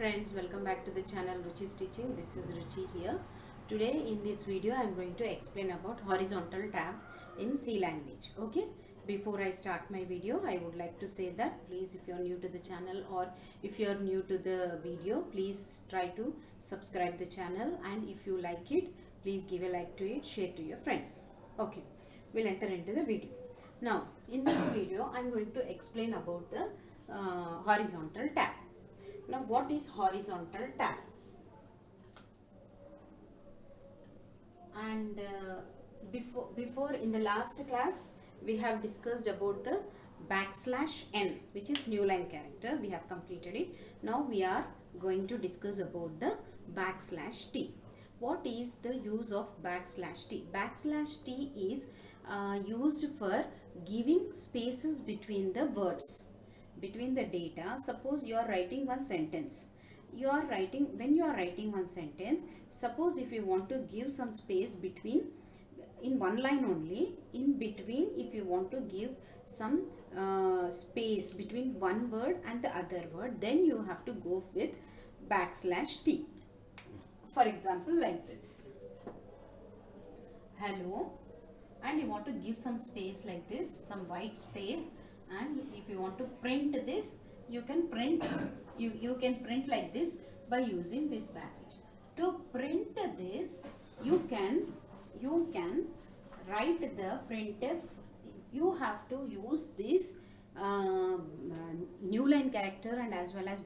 friends, welcome back to the channel Ruchi Teaching. This is Ruchi here. Today in this video I am going to explain about horizontal tab in C language. Okay, before I start my video I would like to say that please, if you are new to the channel or if you are new to the video, please try to subscribe the channel, and if you like it, please give a like to it, share to your friends. Okay, we'll enter into the video. Now in this video I am going to explain about the horizontal tab. Now what is horizontal tab? And before in the last class we have discussed about the \n, which is new line character. We have completed it. Now we are going to discuss about the \t. What is the use of \t? \t is used for giving spaces between the words, between the data. Suppose you are writing one sentence. When you are writing one sentence, suppose if you want to give some space between, in one line only, in between, if you want to give some space between one word and the other word, then you have to go with \t. For example, like this, hello, and you want to give some space like this, some white space, and if you want to print this, you can print you can print like this by using this \. To print this, you can write the printf. You have to use this new line character and as well as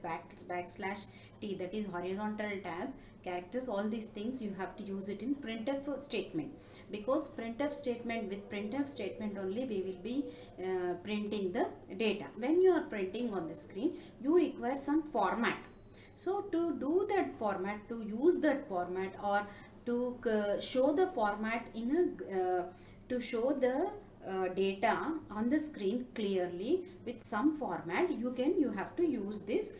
\t, that is horizontal tab characters. All these things you have to use it in printf statement, because printf statement, with printf statement only we will be printing the data. When you are printing on the screen, you require some format. So to do that format, to use that format, or to show the format in a to show the data on the screen clearly with some format, you have to use this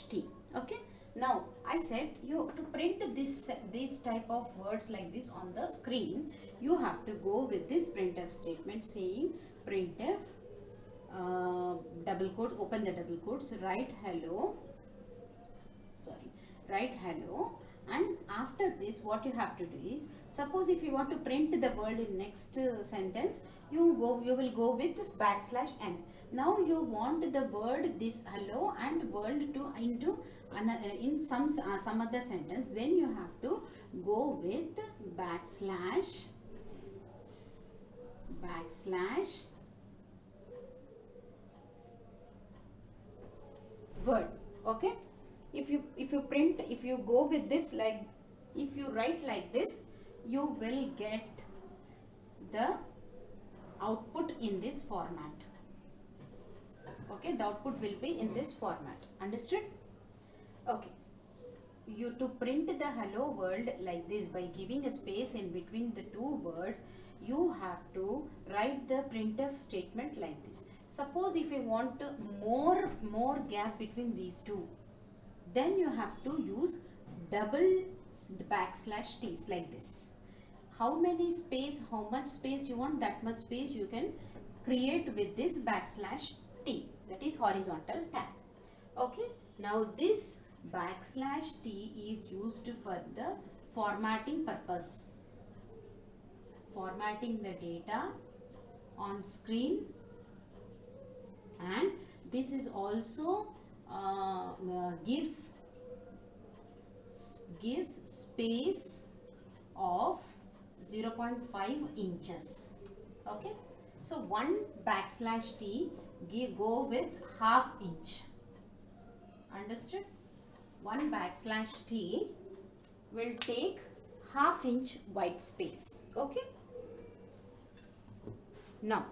\t. Okay, now I said, you to print this type of words like this on the screen, you have to go with this printf statement saying printf double quote, open the double quotes, write hello, and after this what you have to do is, suppose if you want to print the word in next sentence, you will go with this \n. Now you want the word this hello and world to into in some other sentence, then you have to go with backslash word. Okay, if you go with this, like if you write like this, you will get the output in this format. Okay, the output will be in this format. Understood? Okay, you to print the hello world like this by giving a space in between the two words, you have to write the printf statement like this. Suppose if you want more gap between these two, then you have to use double \t's like this. How much space you want, that much space you can create with this \t, that is horizontal tab. Okay, now this \t is used for the formatting purpose, formatting the data on screen, and this is also gives space of 0.5 inches. Okay, so one \t go with ½ inch. Understood? One \t will take ½ inch white space. Okay, now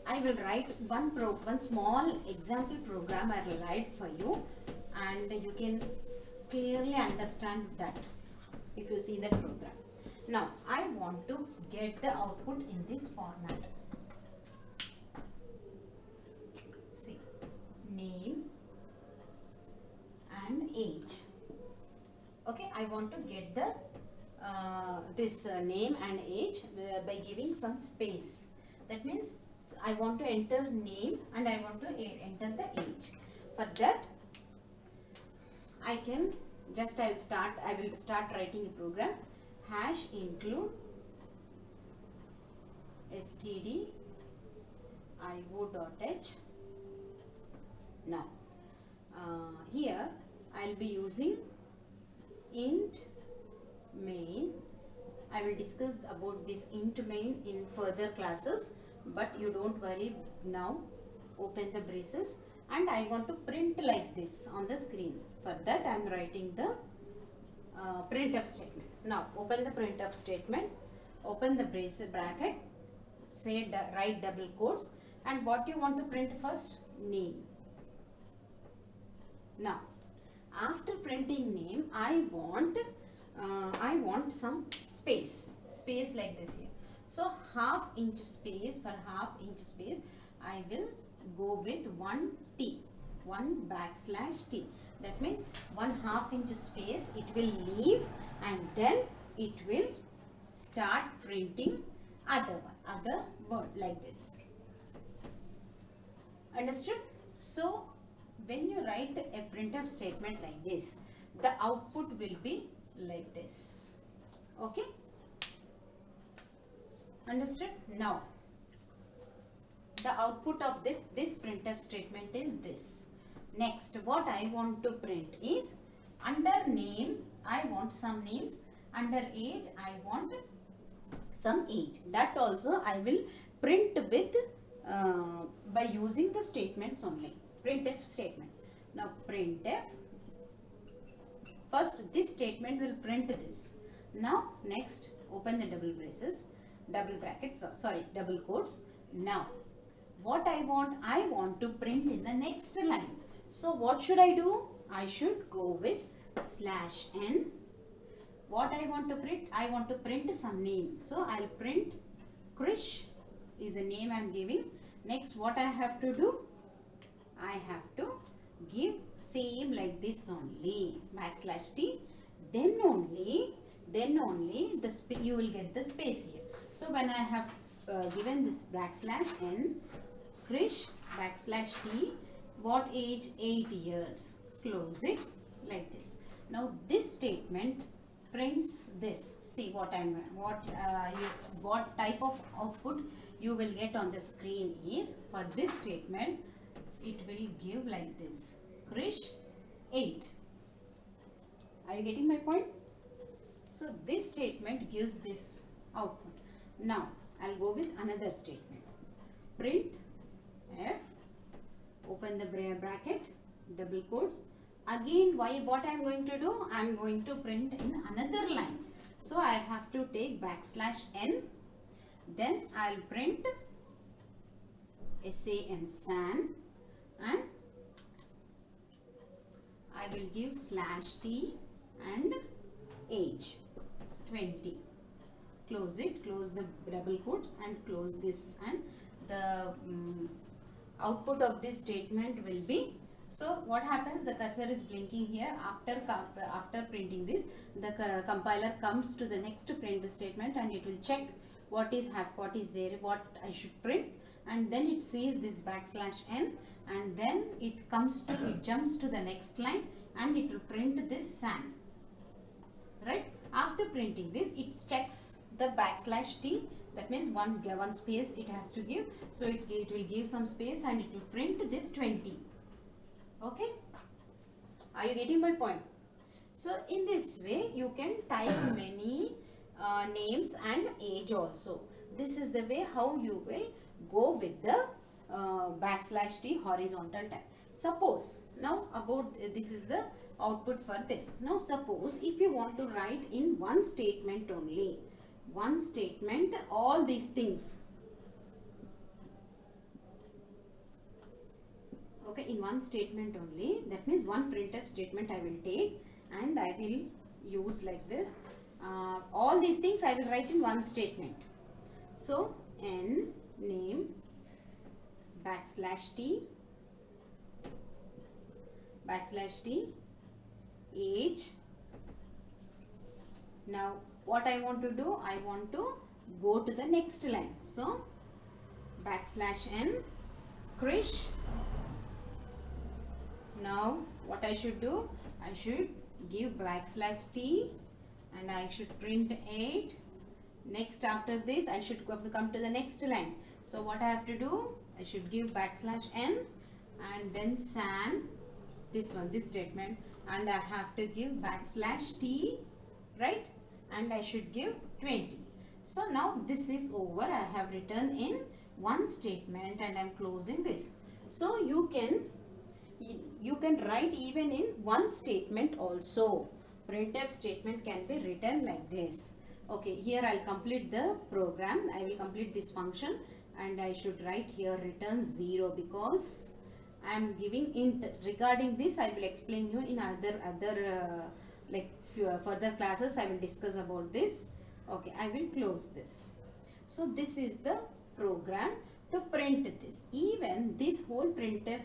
I will write one small example program. I will write for you, and you can clearly understand that if you see the program. Now I want to get the output in this format. See, name and age. Okay, I want to get the this name and age by giving some space. That means I want to enter name and I want to enter the age. For that I can just I will start writing a program. Hash include stdio.h. Now here I will be using int main. I will discuss about this int main in further classes, but you don't worry now. Open the braces, and I want to print like this on the screen. For that I am writing the printf statement. Now open the printf statement, open the bracket, say write double quotes, and what you want to print first? Name. Now after printing name, I want some space like this here. So half inch space, for half inch space I will go with 1 T, 1 \T. That means 1/2 inch space it will leave, and then it will start printing other word like this. Understood? So when you write a printf statement like this, the output will be like this. Okay? Understood? Now the output of this printf statement is this. Next, what I want to print is, under name I want some names, under age I want some age. That also I will print with by using the statements only. Printf statement. Now printf, first this statement will print this. Now next, open the double brackets, double quotes. Now what I want to print in the next line. So what should I do? I should go with /n. What I want to print? I want to print some name. So I'll print Krish is the name I'm giving. Next, what I have to do? I have to give same like this only, \T. Then only you will get the space here. So when I have given this \n, Krish \T, what age? 8 years. Close it like this. Now this statement prints this. See what type of output you will get on the screen is, for this statement it will give like this, Krish 8. Are you getting my point? So this statement gives this output. Now I'll go with another statement. Print f, open the bracket, double quotes. Again, what I am going to do? I am going to print in another line. So I have to take \n. Then I will print san, and I will give /t and age 20. Close it, close the double quotes and close this, and the output of this statement will be, so what happens, the cursor is blinking here. After printing this, the compiler comes to the next print statement and it will check what is there, what I should print, and then it sees this \n, and then it jumps to the next line and it will print this san. Right? After printing this, it checks the \t. That means one space it has to give. So it will give some space and it will print this 20. Okay? Are you getting my point? So in this way you can type many names and age also. This is the way how you will go with the \t horizontal tab. Suppose now this is the output for this. Now suppose if you want to write in one statement only, one statement, all these things. Okay, in one statement only, that means one printf statement I will take and I will use like this. All these things I will write in one statement. So n name \t age. Now what I want to do, I want to go to the next line. So \n Krish. Now what I should do, I should give \t and I should print 8. Next, after this, I should come to the next line. So what I have to do? I should give \n and then san, this statement, and I have to give \t, right? And I should give 20. So now this is over. I have written in one statement and I am closing this. So you can write even in one statement also. Printf statement can be written like this. Okay, here I'll complete the program. I will complete this function and I should write here return 0 because I am giving int. Regarding this I will explain you in other further classes. I will discuss about this. Okay, I will close this. So this is the program to print this. Even this whole printf,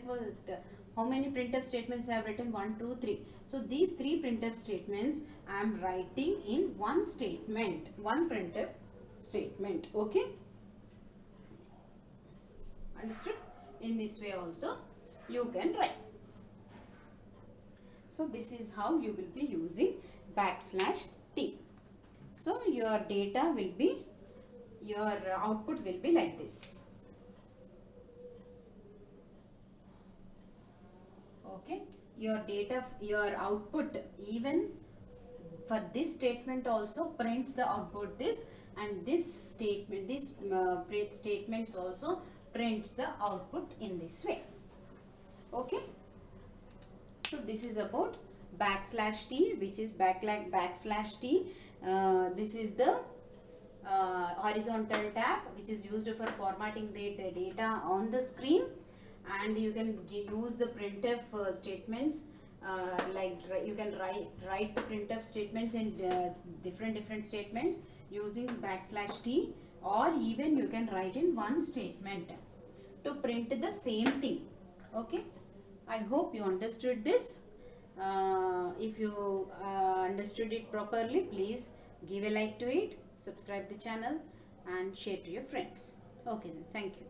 how many printf statements I have written? 1, 2, 3. So these 3 printf statements I am writing in one statement, one printf statement. Okay, understood? In this way also you can write. So this is how you will be using \t. So your data will be, your output will be like this. Okay, your data, your output, even for this statement also prints the output this, and this statement, this statements also prints the output in this way. Okay, so this is about \t, which is \t. This is the horizontal tab which is used for formatting the data on the screen, and you can use the printf statements, like you can write the printf statements in different statements using \t, or even you can write in one statement to print the same thing. Okay, I hope you understood this. If you understood it properly, please give a like to it, subscribe the channel and share to your friends. Okay then, thank you.